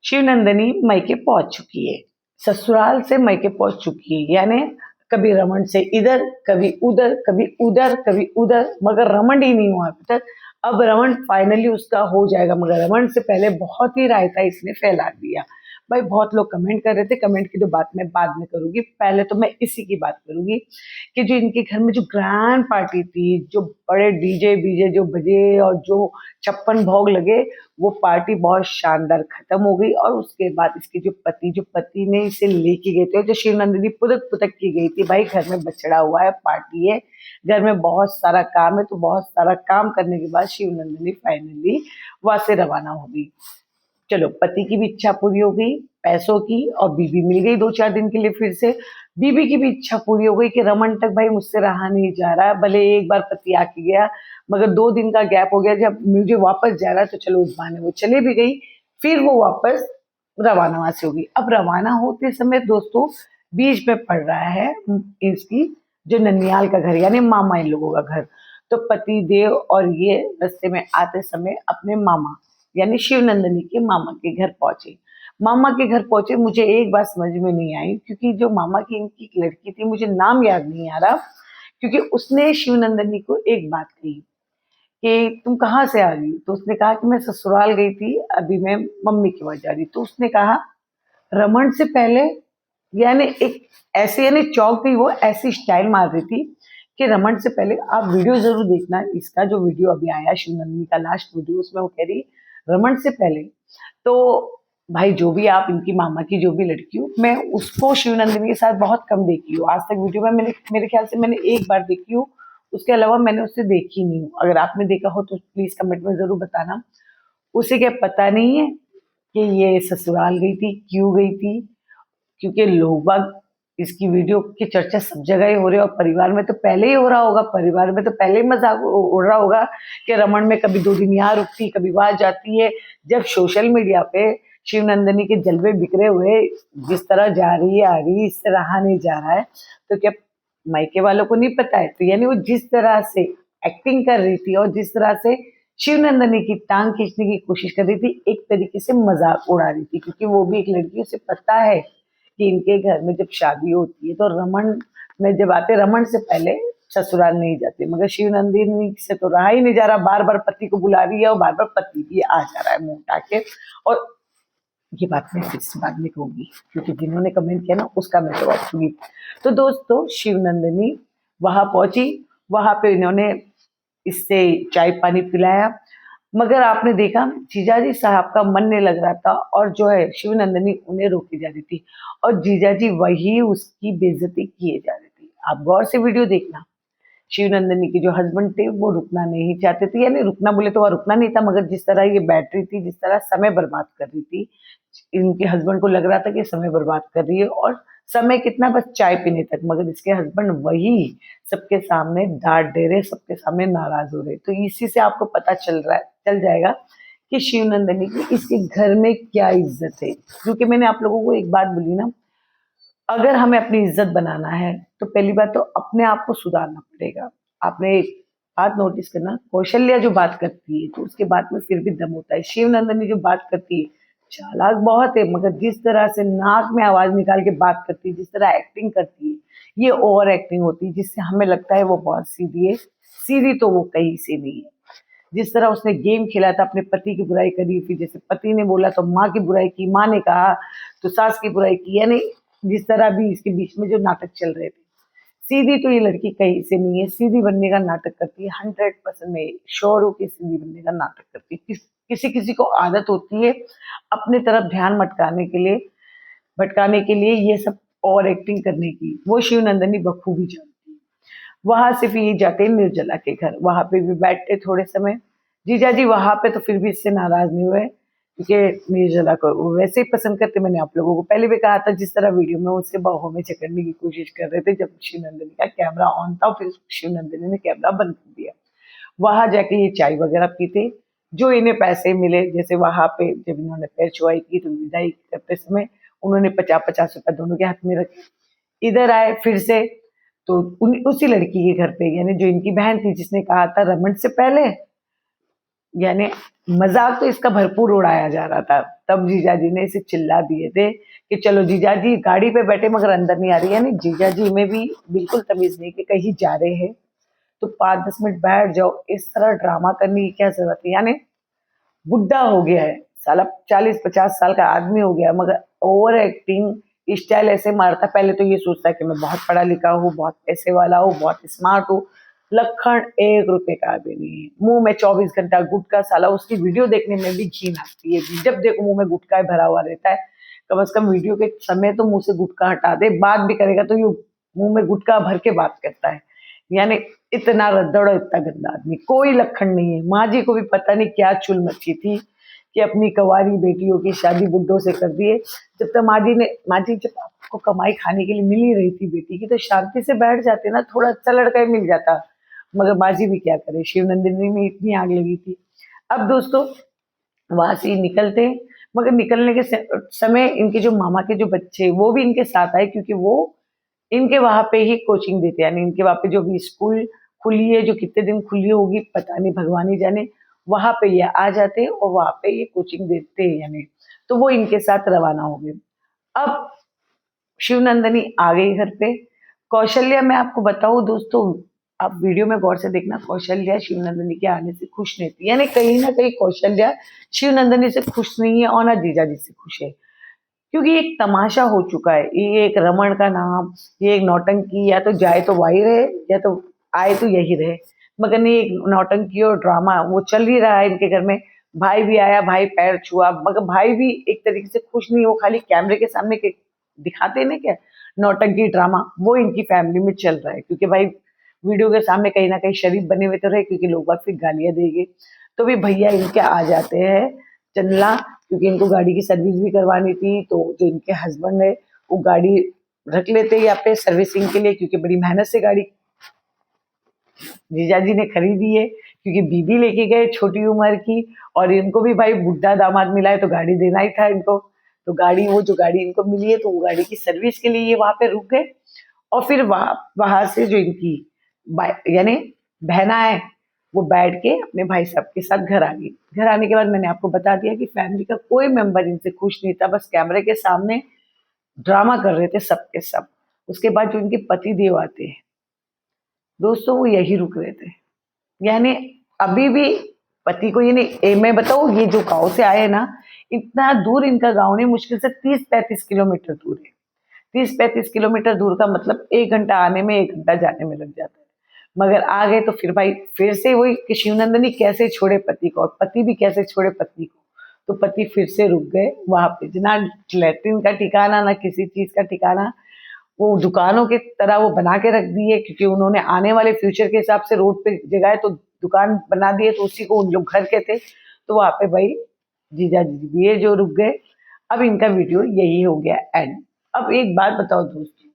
शिवनंदिनी मायके पहुंच चुकी है, ससुराल से मायके पहुंच चुकी है। यानी कभी रमन से इधर, कभी उधर, कभी उधर, कभी उधर, मगर रमन ही नहीं हुआ अभी तक। अब रमन फाइनली उसका हो जाएगा, मगर रमन से पहले बहुत ही रायता इसने फैला दिया। भाई बहुत लोग कमेंट कर रहे थे, कमेंट की तो बात मैं बाद में करूंगी, पहले तो मैं इसी की बात करूंगी कि जो इनके घर में जो ग्रैंड पार्टी थी, जो बड़े डीजे बीजे जो बजे और जो 56 भोग लगे, वो पार्टी बहुत शानदार खत्म हो गई। और उसके बाद इसके जो पति ने इसे लेके गए थे, जो शिवनंदिनी पुदक पुदक की गई थी, भाई घर में बछड़ा हुआ है, पार्टी है, घर में बहुत सारा काम है, तो बहुत सारा काम करने के बाद शिवनंदिनी फाइनली वहां से रवाना हो गई। चलो पति की भी इच्छा पूरी हो गई, पैसों की, और बीबी मिल गई 2-4 दिन के लिए फिर से। बीबी की भी इच्छा पूरी हो गई कि रमन तक भाई मुझसे रहा नहीं जा रहा है, भले एक बार पति आके गया, मगर 2 दिन का गैप हो गया, जब मुझे वापस जा रहा है तो चलो उस बहाने वो चले भी गई। फिर वो वापस रवाना वहां से होगी। अब रवाना होते समय दोस्तों बीच में पड़ रहा है इसकी जो ननियाल का घर, यानी मामा इन लोगों का घर। तो पति देव और ये रास्ते में आते समय अपने मामा यानी शिवनंदिनी के मामा के घर पहुंचे। मामा के घर पहुंचे, मुझे एक बात समझ में नहीं आई, क्योंकि जो मामा की इनकी एक लड़की थी, मुझे नाम याद नहीं आ रहा, क्योंकि उसने शिवनंदिनी को एक बात कही कि तुम कहाँ से आ रही हो, तो उसने कहा कि मैं ससुराल गई थी, अभी मैं मम्मी के वहां जा रही। तो उसने कहा रमन से पहले, यानी एक ऐसे, यानी चौक गई वो, ऐसी स्टाइल मार रही थी कि रमन से पहले। आप वीडियो जरूर देखना, इसका जो वीडियो अभी आया शिवनंदिनी का लास्ट वीडियो, उसमें वो कह रही रमन से पहले। तो भाई जो भी आप इनकी मामा की जो भी लड़की हो, मैं उसको शिवनंदिनी के साथ बहुत कम देखी हूँ आज तक। वीडियो में मैंने, मेरे ख्याल से मैंने एक बार देखी हूँ, उसके अलावा मैंने उससे देखी नहीं हूँ। अगर आपने देखा हो तो प्लीज कमेंट में जरूर बताना। उसे क्या पता नहीं है कि ये ससुराल गई थी, क्यों गई थी? क्योंकि लोग बाग इसकी वीडियो की चर्चा सब जगह ही हो रही है, और परिवार में तो पहले ही हो रहा होगा, परिवार में तो पहले ही मजाक उड़ रहा होगा कि रमन में कभी 2 दिन यहाँ रुकती, कभी वहां जाती है। जब सोशल मीडिया पे शिवनंदिनी के जलवे बिखरे हुए, जिस तरह जा रही है आ रही है, इससे रहा नहीं जा रहा है, तो क्या मायके वालों को नहीं पता है? तो यानी वो जिस तरह से एक्टिंग कर रही थी और जिस तरह से शिवनंदिनी की टांग खींचने की कोशिश कर रही थी, एक तरीके से मजाक उड़ा रही थी, क्योंकि वो भी एक लड़की, उसे पता है कि इनके घर में जब शादी होती है तो रमन में जब आते, रमन से पहले ससुराल नहीं जाते। मगर शिवनंदिनी से तो रहा ही नहीं जा रहा, बार बार पति को बुला रही है और बार बार पति भी आ जा रहा है मुंह उठा के। और ये बात मैं फिर से बाद में कहूंगी, क्योंकि जिन्होंने कमेंट किया ना उसका मैं जवाब दूंगी। तो दोस्तों शिवनंदिनी वहां पहुंची, वहां पे इन्होंने इससे चाय पानी पिलाया, मगर आपने देखा जीजाजी साहब का मन नहीं लग रहा था, और जो है शिवनंदिनी उन्हें रोकी जा रही थी, और जीजाजी वही उसकी बेइज्जती किए जा रहे थे। आप गौर से वीडियो देखना, शिवनंदिनी के जो हस्बैंड थे वो रुकना नहीं चाहते थे, यानी रुकना बोले तो वह रुकना नहीं था, मगर जिस तरह ये बैठ रही थी, जिस तरह समय बर्बाद कर रही थी, इनके हस्बैंड को लग रहा था कि समय बर्बाद कर रही है, और समय कितना, बस चाय पीने तक। मगर इसके हस्बैंड वही सबके सामने डांट दे रहे, सबके सामने नाराज हो रहे। तो इसी से आपको पता चल रहा है, चल जाएगा कि शिवनंदिनी की इसके घर में क्या इज्जत है। क्योंकि मैंने आप लोगों को एक बात बोली ना, अगर हमें अपनी इज्जत बनाना है तो पहली बात तो अपने आप को सुधारना पड़ेगा। आपने एक बात नोटिस करना, कौशल्या जो बात करती है तो उसके बात में फिर भी दम होता है। शिवनंदिनी जो बात करती है, चालाक बहुत है, मगर जिस तरह से नाक में आवाज निकाल के बात करती है, जिस तरह एक्टिंग करती है, ये ओवर एक्टिंग होती है, जिससे हमें लगता है वो बहुत सीधी है। सीधी तो वो कहीं से नहीं है। जिस तरह उसने गेम खेला था, अपने पति की बुराई करी, फिर जैसे पति ने बोला तो माँ की बुराई की, माँ ने कहा तो सास की बुराई की, यानी जिस तरह भी इसके बीच में जो नाटक चल रहे थे, सीधी तो ये लड़की कहीं से नहीं है। सीधी बनने का नाटक करती है, 100% में श्योर हो कि सीधी बनने का नाटक करती है। किसी किसी को आदत होती है अपने तरफ ध्यान भटकाने के लिए ये सब ओवर एक्टिंग करने की, वो शिवनंदिनी बखूबी जानती है। वहां से फिर ये जाते हैं निर्जला के घर, वहां पे भी बैठते थोड़े समय। जीजा जी वहां पे तो फिर भी इससे नाराज नहीं हुए, क्योंकि निर्जला को वो वैसे ही पसंद करते। मैंने आप लोगों को पहले भी कहा था, जिस तरह वीडियो में उसके बाहों में जकड़ने की कोशिश कर रहे थे, जब शिवनंदिनी का कैमरा ऑन था, फिर शिवनंदिनी ने कैमरा बंद कर दिया। वहां जाके ये चाय वगैरह पीते, जो इन्हें पैसे मिले, जैसे वहां पे जब इन्होंने पैर छुआई की तो विदाई करते समय उन्होंने 50-50 रुपए दोनों के हाथ में रखे। इधर आए फिर से, तो उसी लड़की के घर पे, यानी जो इनकी बहन थी, जिसने कहा था रमन से पहले, यानी मजाक तो इसका भरपूर उड़ाया जा रहा था। तब जीजा जी ने इसे चिल्ला दिए थे कि चलो जीजा जी गाड़ी पे बैठे मगर अंदर नहीं आ रही। यानी जीजा जी में भी बिल्कुल तमीज नहीं कि कहीं जा रहे हैं तो 5-10 मिनट बैठ जाओ, इस तरह ड्रामा करने की क्या जरूरत है। यानी बुढ़ा हो गया है साला, 40-50 साल का आदमी हो गया मगर ओवर एक्टिंग स्टाइल ऐसे मारता। पहले तो ये सोचता है कि मैं बहुत पढ़ा लिखा हूँ, बहुत पैसे वाला हूँ, बहुत स्मार्ट हूँ। लखन 1 रुपए का भी नहीं है। मुंह में 24 घंटा गुटखा, साला उसकी वीडियो देखने में भी घिन आती है। जब देखो मुंह में गुटखा भरा हुआ रहता है। कम से कम वीडियो के समय तो मुंह से गुटखा हटा दे, बात भी करेगा तो यू मुंह में गुटखा भर के बात करता है। यानी इतना रद्दड़ और इतना गंदा आदमी, कोई लखन नहीं है। माँ जी को भी पता नहीं क्या चुल मची थी कि अपनी कवारी बेटियों की शादी बुड्ढों से कर दिए। जब तक माँ जी जब आपको कमाई खाने के लिए मिल ही रही थी बेटी की तो शांति से बैठ जाते ना, थोड़ा अच्छा लड़का ही मिल जाता। मगर माँ जी भी क्या करे, शिवनंदिनी में इतनी आग लगी थी। अब दोस्तों वहां से निकलते, मगर निकलने के समय इनके जो मामा के जो बच्चे वो भी इनके साथ आए, क्योंकि वो इनके वहां पे ही कोचिंग देते हैं। यानी इनके वहां पे जो भी स्कूल खुली है, जो कितने दिन खुली होगी पता नहीं, भगवान ही जाने, वहां पे ये आ जाते हैं और वहां पे ये कोचिंग देते हैं। यानी तो वो इनके साथ रवाना हो गए। अब शिवनंदिनी आ गई घर पे। कौशल्या, मैं आपको बताऊं दोस्तों, आप वीडियो में गौर से देखना, कौशल्या शिवनंदिनी के आने से खुश नहीं थी। यानी कहीं ना कहीं कौशल्या शिवनंदिनी से खुश नहीं है और ना जीजा जी से खुश है, क्योंकि एक तमाशा हो चुका है। ये एक रमन का नाम, ये एक नौटंकी, या तो जाए तो वही रहे या तो आए तो यही रहे। मगर नहीं, एक नौटंकी और ड्रामा वो चल ही रहा है इनके घर में। भाई भी आया, भाई पैर छुआ, मगर भाई भी एक तरीके से खुश नहीं। वो खाली कैमरे के सामने के दिखाते ना क्या नौटंकी ड्रामा, वो इनकी फैमिली में चल रहा है। क्योंकि भाई वीडियो के सामने कहीं ना कहीं शरीफ बने हुए तो रहे, क्योंकि लोग बाग फिर गालियां देंगे। तो भी भैया इनके आ जाते हैं चंदला, क्योंकि इनको गाड़ी की सर्विस भी करवानी थी। तो जो इनके हस्बैंड है वो गाड़ी रख लेते हैं यहाँ पे सर्विसिंग के लिए, क्योंकि बड़ी मेहनत से गाड़ी जीजाजी ने खरीदी है, क्योंकि बीबी लेके गए छोटी उम्र की, और इनको भी भाई बुढ़ा दामाद मिला है तो गाड़ी देना ही था इनको। तो गाड़ी, वो जो गाड़ी इनको मिली है तो वो गाड़ी की सर्विस के लिए ये वहां पे रुक गए। और फिर वहां से जो इनकी यानी बहना है वो बैठ के अपने भाई साहब के साथ घर आ गई। घर आने के बाद मैंने आपको बता दिया कि फैमिली का कोई मेंबर इनसे खुश नहीं था, बस कैमरे के सामने ड्रामा कर रहे थे सबके सब। उसके बाद जो इनके पति देव आते हैं दोस्तों, वो यही रुक रहे थे। यानी अभी भी पति को, यानी मैं बताऊं, ये जो गाँव से आए ना, इतना दूर इनका गाँव नहीं, मुश्किल से 30-35 किलोमीटर दूर है। 30-35 किलोमीटर दूर का मतलब 1 घंटा आने में, 1 घंटा जाने में लग जाता है। मगर आ गए तो फिर भाई फिर से वही कि शिवनंदिनी कैसे छोड़े पति को और पति भी कैसे छोड़े पत्नी को। तो पति फिर से रुक गए वहां पे, ना लैट्रिन का ठिकाना ना किसी चीज का ठिकाना। वो दुकानों की तरह वो बना के रख दी है, क्योंकि उन्होंने आने वाले फ्यूचर के हिसाब से रोड पे जगह है तो दुकान बना दिए, तो उसी को उन लोग घर के थे। तो वहां पे भाई जीजा जी भी है जो रुक गए। अब इनका वीडियो यही हो गया एंड। अब एक बात बताओ दोस्तों,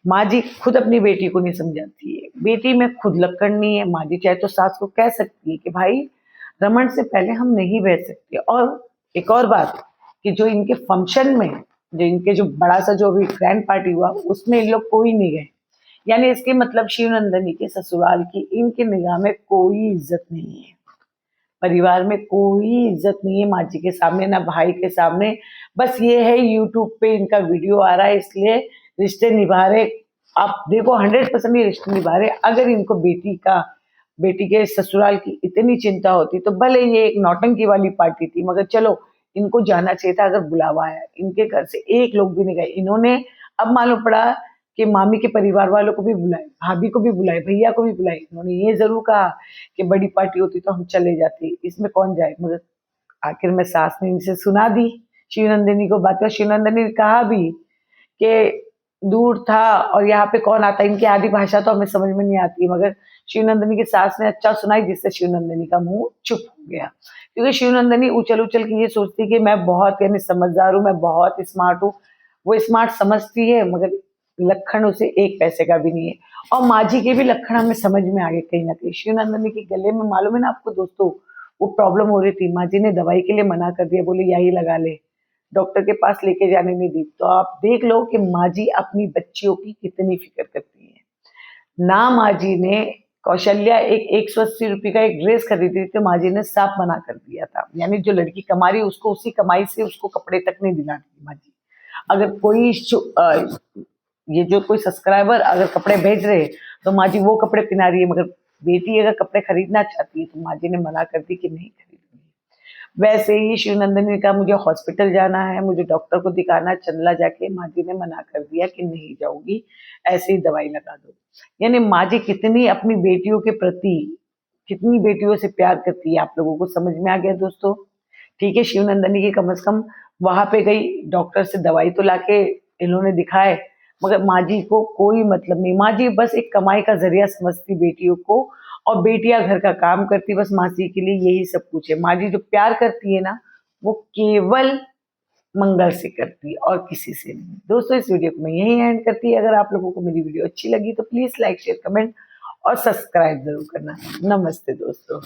माँ जी खुद अपनी बेटी को नहीं समझाती है, बेटी में खुद लक्कड़ नहीं है। माँ जी चाहे तो सास को कह सकती है कि भाई रमन से पहले हम नहीं बैठ सकते। और एक और बात कि जो इनके फंक्शन में, जो इनके जो बड़ा सा जो भी ग्रैंड पार्टी हुआ उसमें इन लोग कोई नहीं गए। यानी इसके मतलब शिवनंदिनी के ससुराल की इनकी निगाह में कोई इज्जत नहीं है, परिवार में कोई इज्जत नहीं है माँ जी के सामने, ना भाई के सामने। बस ये है यूट्यूब पे इनका वीडियो आ रहा है इसलिए रिश्ते निभा रहे। आप देखो 100% ये रिश्ते निभा रहे। अगर इनको बेटी के ससुराल की इतनी चिंता होती तो भले ये एक नौटंकी वाली पार्टी थी, मगर चलो इनको जाना चाहिए था। अगर बुलावा आया इनके घर से एक लोग भी नहीं गए इन्होंने। अब मालूम पड़ा कि मामी के परिवार वालों को भी बुलाए, भाभी को भी बुलाए, भैया को भी बुलाए। इन्होंने ये जरूर कहा कि बड़ी पार्टी होती तो हम चले जाते, इसमें कौन जाए। मगर आखिर में सास ने इनसे सुना दी शिवनंदिनी को बात। शिवनंदिनी ने कहा भी कि दूर था और यहाँ पे कौन आता है, इनकी आधी भाषा तो हमें समझ में नहीं आती। मगर शिवनंदिनी की सास ने अच्छा सुनाई, जिससे शिवनंदिनी का मुंह चुप हो गया। क्योंकि शिवनंदिनी उछल उछल के ये सोचती कि मैं बहुत यानी समझदार हूँ, मैं बहुत स्मार्ट हूँ। वो स्मार्ट समझती है मगर लखन उसे 1 पैसे का भी नहीं है। और माँ जी के भी लखन हमें समझ में आ गए कहीं ना कहीं। शिवनंदिनी के गले में मालूम है ना आपको दोस्तों, वो प्रॉब्लम हो रही थी। माँ जी ने दवाई के लिए मना कर दिया, बोले यही लगा ले, डॉक्टर के पास लेके जाने नहीं दी। तो आप देख लो कि माँ जी अपनी बच्चियों की कितनी फिक्र करती है। ना माँ जी ने कौशल्या एक 180 रुपये का एक ड्रेस खरीदी थी, माँ जी ने साफ मना कर दिया था। यानी जो लड़की कमा रही है उसको उसी कमाई से उसको कपड़े तक नहीं दिलाती माँ जी। अगर कोई ये जो कोई सब्सक्राइबर अगर कपड़े भेज रहे हैं तो माँ जी वो कपड़े पहना रही है, मगर बेटी अगर कपड़े खरीदना चाहती है तो माँ जी ने मना कर दी कि नहीं खरीदूंगी। वैसे ही शिवनंदन ने कहा मुझे हॉस्पिटल जाना है, मुझे डॉक्टर को दिखाना है, चंदला जाके, माँ जी ने मना कर दिया कि नहीं जाऊंगी, ऐसे ही दवाई लगा दो। यानी माँ जी कितनी अपनी बेटियों के प्रति, कितनी बेटियों से प्यार करती है, आप लोगों को समझ में आ गया दोस्तों। ठीक है, शिवनंदनी की कम से कम वहां पे गई, डॉक्टर से दवाई तो लाके इन्होंने दिखाए, मगर माँ जी को कोई मतलब नहीं। माँ जी बस एक कमाई का जरिया समझती बेटियों को, और बेटियां घर का काम करती, बस माँ जी के लिए यही सब कुछ है। माँ जी जो प्यार करती है ना, वो केवल मंगल से करती है और किसी से नहीं। दोस्तों इस वीडियो को मैं यही एंड करती है। अगर आप लोगों को मेरी वीडियो अच्छी लगी तो प्लीज लाइक शेयर कमेंट और सब्सक्राइब जरूर करना। नमस्ते दोस्तों।